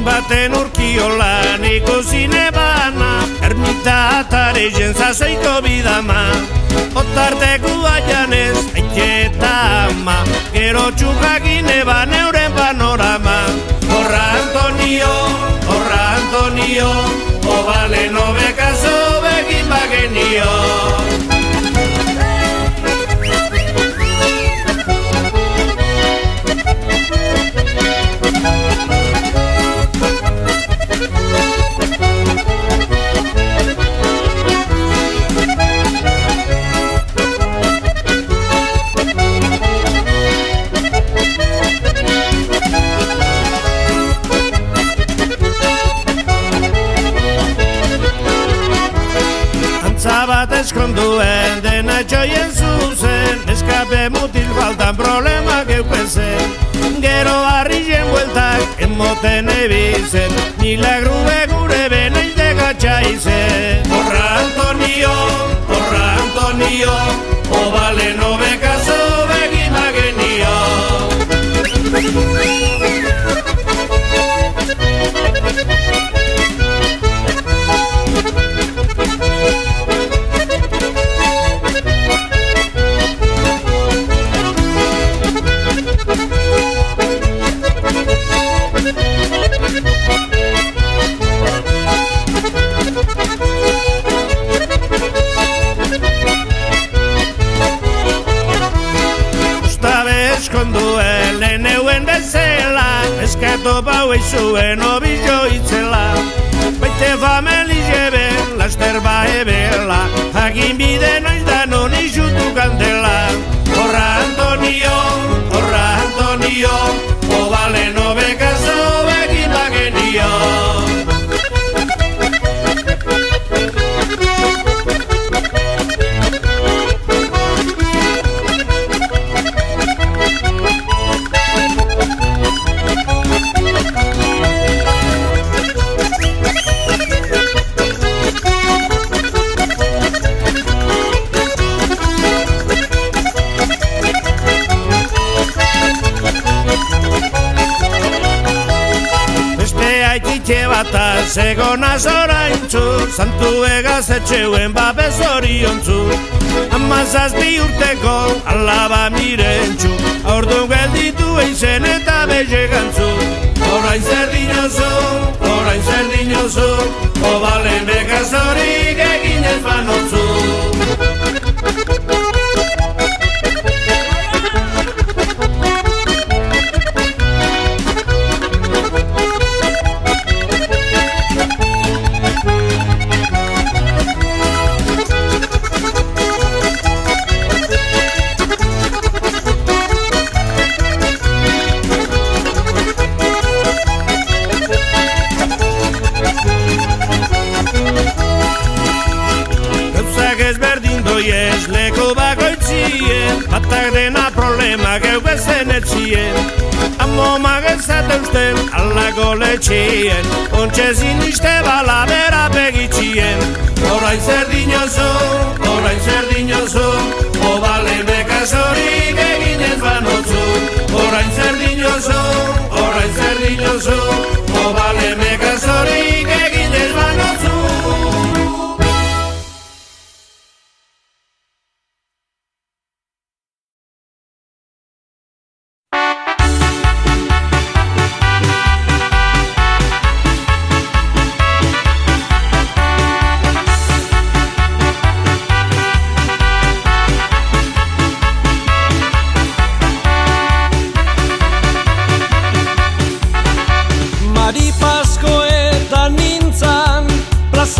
Baten urkiolan ikusi nebana, ermita atarezen zazoiko bidama. Otarteko aianez, aiketa ama, gero txukagin eban euren panorama. Horra Antonio, obale nobekazo begin bagenio. Bat eskonduen dena txoien zuzen, eskape mutil faltan problema geupezen. Gero harrien bueltak emoten ebizen, milagru begure beneiz degatxa izen. Horra Antonio, obale nobekazo begin bagenio. Eskonduen leheneuen bezala, eskatu bau eizuen obillo itzela. Baite fameli jeben, laster bae bela, hagin bide noiz da non izutu kandela. Horra Antonio, obale nobekazo begin bagenio. Bata segonaz oraintzu, santu egaz etxeuen babez oriontzu. Amazazpi urteko alaba mirentxu, aurdun gelditu eizen eta belegantzu. Orain zer dinozu, obalen bekazorik egin ez banotzu. Leku bakoitzien, batak dena problema geu bezen etzien. Amo magezateusten alako letxien, ontxe ziniste bala bera begitxien. Orain zer dinozu, obalen bekazorik egin ez banotzu. Orain zer dinozu, obalen bekazorik egin ez banotzu.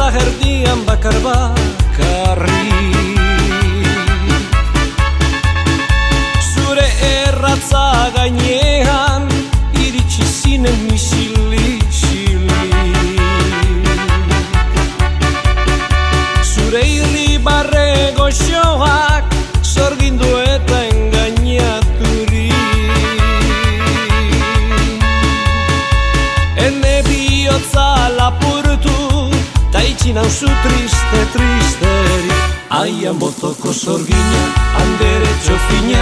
Erdian bakar bakarri zure erratza gainean iritsi zinen misili-xili. Zure irribarre goxoak zorgindu eta engainaturi. Ene bihotza itxi nauzu triste, tristeri. Aian botoko zorgina, handere txofina,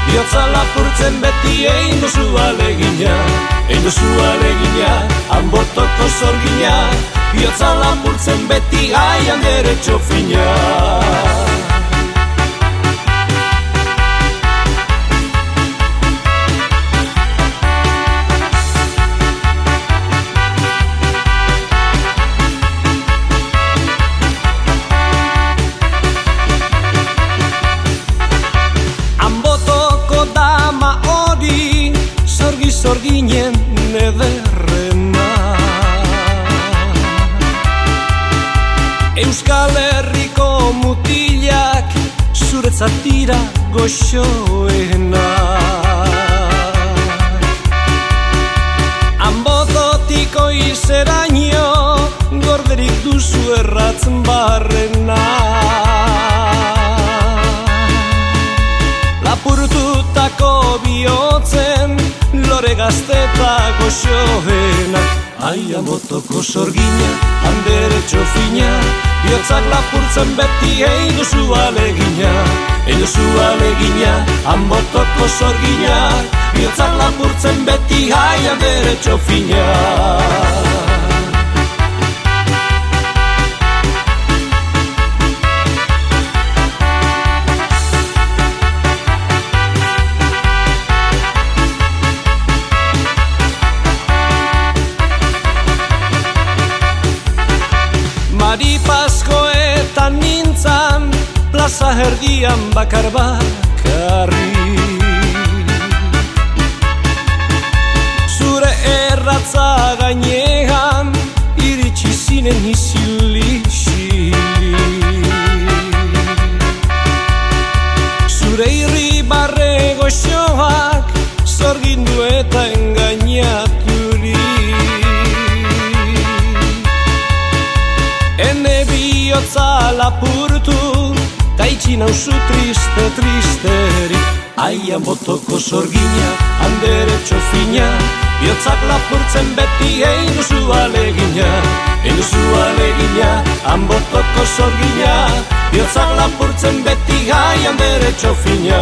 bihotza lapurtzen beti egin duzu alegina. Egin duzu alegina, han botoko zorgina, bihotza lapurtzen beti aian dere txofina. Zorginen ederrena Euskal Herriko mutilak zuretzat dira goxoena. Anbototik oizeraino gorderik duzu erratzen barrena. Lapurtutako bihotzen lore gazteta goxoena. Aian botoko zorgina, handere txofina, bihotzak lapurtzen beti egin duzu alegina. Egin duzu alegina, han botoko zorgina, bihotzak lapurtzen beti aian dere txofina. Maripazkoetan nintzan, plaza erdian bakar bakarri. Zure erratza gainean, iritsi zinen isil-isili. Zure irribarre goxoak, zorgindu eta engainaturi. Ene bihotza lapurtu, ta itxi nauzu triste, tristeri. Aian botoko zorgina, handere txofina, bihotzak lapurtzen beti egin duzu alegina. Egin duzu alegina, han botoko zorgina, bihotzak lapurtzen beti aian dere txofina.